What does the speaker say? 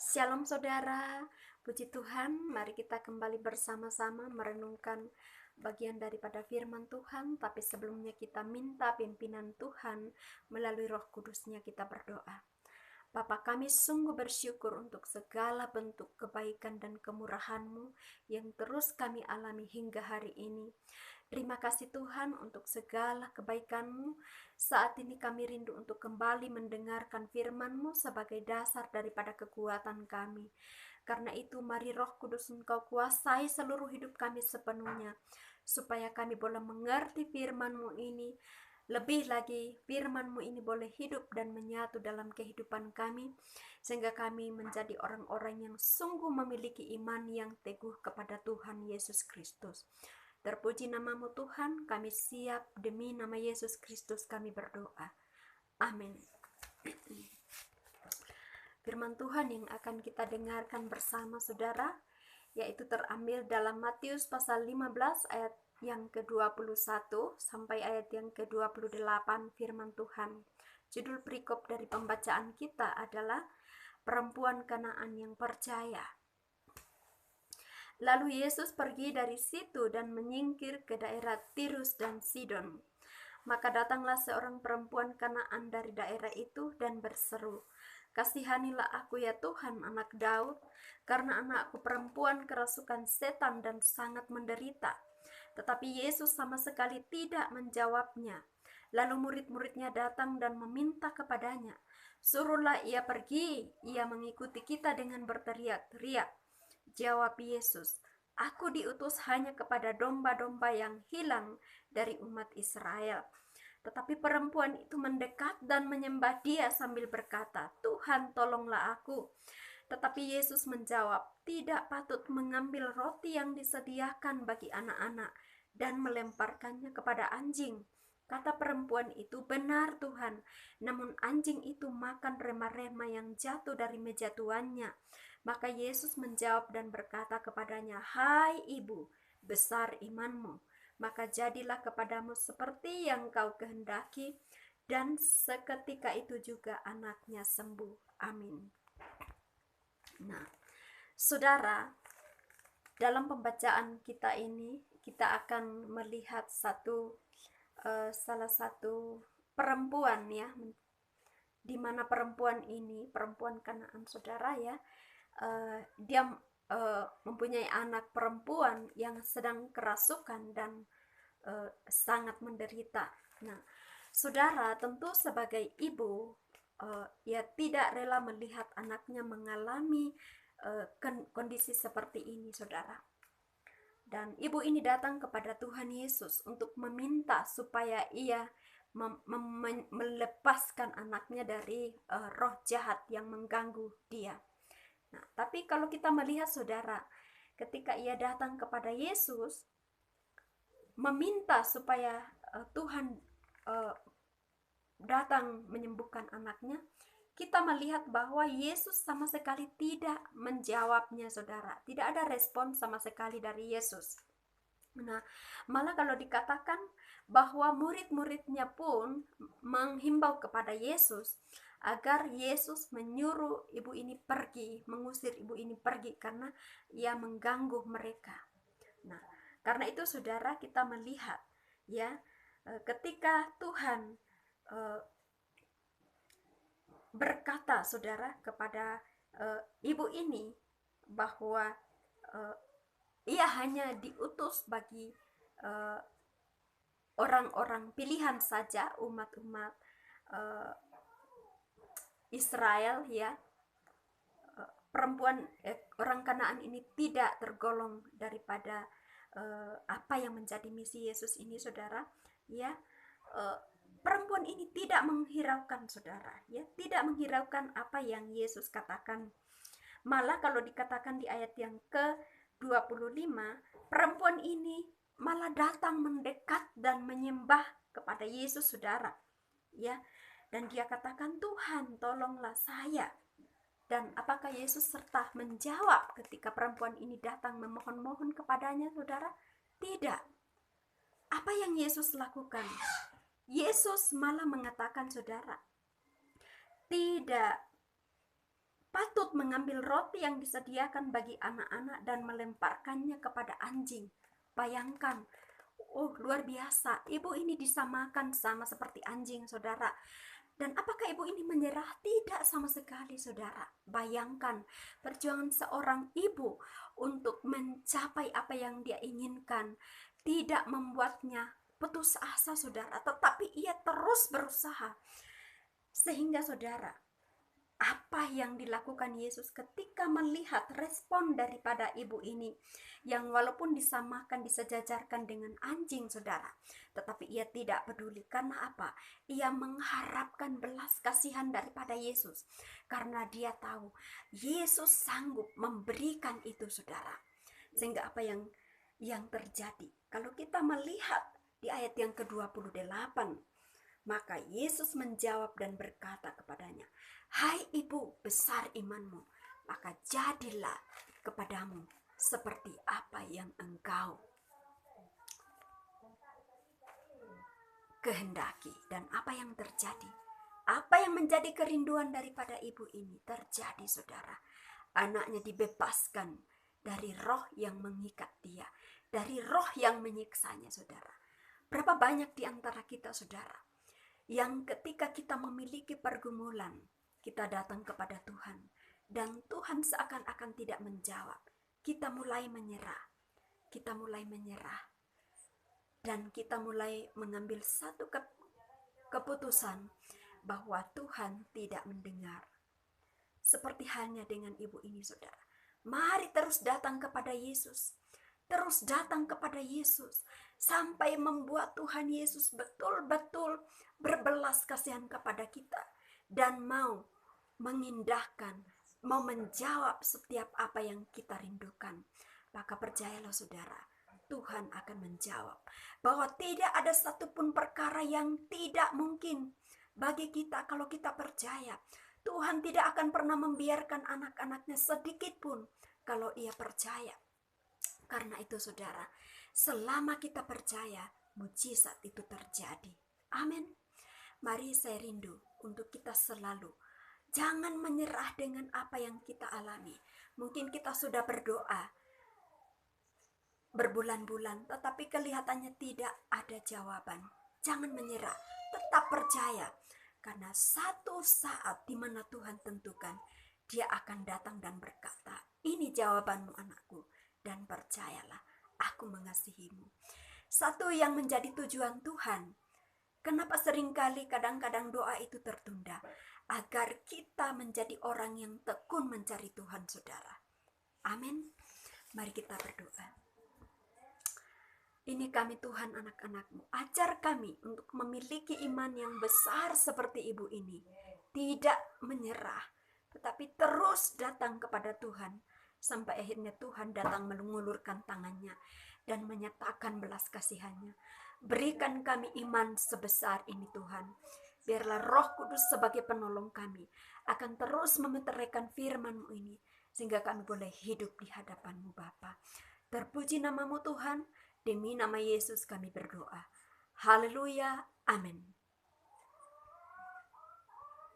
Shalom saudara, puji Tuhan, mari kita kembali bersama-sama merenungkan bagian daripada firman Tuhan. Tapi sebelumnya kita minta pimpinan Tuhan melalui Roh Kudus-Nya, kita berdoa. Bapa, kami sungguh bersyukur untuk segala bentuk kebaikan dan kemurahan-Mu yang terus kami alami hingga hari ini. Terima kasih Tuhan untuk segala kebaikan-Mu. Saat ini kami rindu untuk kembali mendengarkan firman-Mu sebagai dasar daripada kekuatan kami. Karena itu mari Roh Kudus Engkau kuasai seluruh hidup kami sepenuhnya, supaya kami boleh mengerti firman-Mu ini. Lebih lagi firman-Mu ini boleh hidup dan menyatu dalam kehidupan kami, sehingga kami menjadi orang-orang yang sungguh memiliki iman yang teguh kepada Tuhan Yesus Kristus. Terpuji nama-Mu Tuhan, kami siap demi nama Yesus Kristus kami berdoa. Amin. Firman Tuhan yang akan kita dengarkan bersama saudara, yaitu terambil dalam Matius pasal 15 ayat yang ke-21 sampai ayat yang ke-28. Firman Tuhan, judul perikop dari pembacaan kita adalah Perempuan Kanaan yang Percaya. Lalu Yesus pergi dari situ dan menyingkir ke daerah Tirus dan Sidon. Maka datanglah seorang perempuan Kanaan dari daerah itu dan berseru, "Kasihanilah aku ya Tuhan, anak Daud, karena anakku perempuan kerasukan setan dan sangat menderita." Tetapi Yesus sama sekali tidak menjawabnya. Lalu murid-muridnya datang dan meminta kepadanya, "Suruhlah ia pergi, ia mengikuti kita," dengan berteriak-teriak. Jawab Yesus, "Aku diutus hanya kepada domba-domba yang hilang dari umat Israel." Tetapi perempuan itu mendekat dan menyembah Dia sambil berkata, "Tuhan, tolonglah aku." Tetapi Yesus menjawab, "Tidak patut mengambil roti yang disediakan bagi anak-anak dan melemparkannya kepada anjing." Kata perempuan itu, "Benar Tuhan, namun anjing itu makan rema-rema yang jatuh dari meja tuannya." Maka Yesus menjawab dan berkata kepadanya, "Hai ibu, besar imanmu, maka jadilah kepadamu seperti yang kau kehendaki." Dan seketika itu juga anaknya sembuh. Amin. Nah, saudara, dalam pembacaan kita ini kita akan melihat salah satu perempuan ya, di mana perempuan ini, perempuan Kanaan saudara ya, dia mempunyai anak perempuan yang sedang kerasukan dan sangat menderita. Nah, saudara, tentu sebagai ibu, ia tidak rela melihat anaknya mengalami kondisi seperti ini, saudara. Dan ibu ini datang kepada Tuhan Yesus untuk meminta supaya ia melepaskan anaknya dari roh jahat yang mengganggu dia. Nah, tapi kalau kita melihat saudara, ketika ia datang kepada Yesus meminta supaya Tuhan datang menyembuhkan anaknya, kita melihat bahwa Yesus sama sekali tidak menjawabnya, saudara. Tidak ada respon sama sekali dari Yesus. Nah, malah kalau dikatakan bahwa murid-muridnya pun menghimbau kepada Yesus agar Yesus menyuruh ibu ini pergi, mengusir ibu ini pergi karena ia mengganggu mereka. Nah, karena itu saudara, kita melihat ya, ketika Tuhan berkata saudara kepada ibu ini bahwa ia hanya diutus bagi orang-orang pilihan saja, umat-umat Israel ya. Perempuan orang Kanaan ini tidak tergolong daripada apa yang menjadi misi Yesus ini, saudara ya. Perempuan ini tidak menghiraukan, saudara ya, tidak menghiraukan apa yang Yesus katakan. Malah kalau dikatakan di ayat yang ke-25, perempuan ini malah datang mendekat dan menyembah kepada Yesus, saudara ya. Dan dia katakan, "Tuhan, tolonglah saya." Dan apakah Yesus serta menjawab ketika perempuan ini datang memohon-mohon kepadanya, saudara? Tidak. Apa yang Yesus lakukan? Yesus malah mengatakan, saudara, tidak patut untuk mengambil roti yang disediakan bagi anak-anak dan melemparkannya kepada anjing. Bayangkan, oh luar biasa, ibu ini disamakan sama seperti anjing, saudara. Dan apakah ibu ini menyerah? Tidak sama sekali, saudara. Bayangkan perjuangan seorang ibu untuk mencapai apa yang dia inginkan tidak membuatnya putus asa, saudara, tetapi ia terus berusaha. Sehingga, saudara, apa yang dilakukan Yesus ketika melihat respon daripada ibu ini yang walaupun disamakan, disejajarkan dengan anjing, saudara, tetapi ia tidak peduli. Karena apa? Ia mengharapkan belas kasihan daripada Yesus, karena dia tahu Yesus sanggup memberikan itu, saudara. Sehingga apa yang terjadi? Kalau kita melihat di ayat yang ke-28, maka Yesus menjawab dan berkata kepadanya, "Hai ibu, besar imanmu, maka jadilah kepadamu seperti apa yang engkau kehendaki." Dan apa yang terjadi? Apa yang menjadi kerinduan daripada ibu ini terjadi, saudara. Anaknya dibebaskan dari roh yang mengikat dia, dari roh yang menyiksanya, saudara. Berapa banyak di antara kita, saudara, yang ketika kita memiliki pergumulan, kita datang kepada Tuhan, dan Tuhan seakan-akan tidak menjawab. Kita mulai menyerah, dan kita mulai mengambil satu keputusan bahwa Tuhan tidak mendengar. Seperti halnya dengan ibu ini, saudara. Mari terus datang kepada Yesus, terus datang kepada Yesus, sampai membuat Tuhan Yesus betul-betul berbelas kasihan kepada kita dan mau mengindahkan, mau menjawab setiap apa yang kita rindukan. Maka percayalah, saudara, Tuhan akan menjawab, bahwa tidak ada satupun perkara yang tidak mungkin bagi kita kalau kita percaya. Tuhan tidak akan pernah membiarkan anak-anaknya sedikit pun kalau ia percaya. Karena itu, saudara, selama kita percaya, mujizat itu terjadi. Amin. Mari saya rindu untuk kita selalu jangan menyerah dengan apa yang kita alami. Mungkin kita sudah berdoa berbulan-bulan, tetapi kelihatannya tidak ada jawaban. Jangan menyerah, tetap percaya. Karena satu saat di mana Tuhan tentukan, Dia akan datang dan berkata, "Ini jawabanmu, anakku, dan percayalah, aku mengasihimu." Satu yang menjadi tujuan Tuhan, kenapa seringkali kadang-kadang doa itu tertunda? Agar kita menjadi orang yang tekun mencari Tuhan, saudara. Amin. Mari kita berdoa. Ini kami, Tuhan, anak-anak-Mu. Ajar kami untuk memiliki iman yang besar seperti ibu ini. Tidak menyerah, tetapi terus datang kepada Tuhan. Sampai akhirnya Tuhan datang mengulurkan tangannya dan menyatakan belas kasihannya. Berikan kami iman sebesar ini, Tuhan. Biarlah Roh Kudus sebagai penolong kami akan terus memeteraikan firman-Mu ini, sehingga kami boleh hidup di hadapan-Mu, Bapa. Terpuji nama-Mu, Tuhan. Demi nama Yesus kami berdoa. Haleluya. Amin.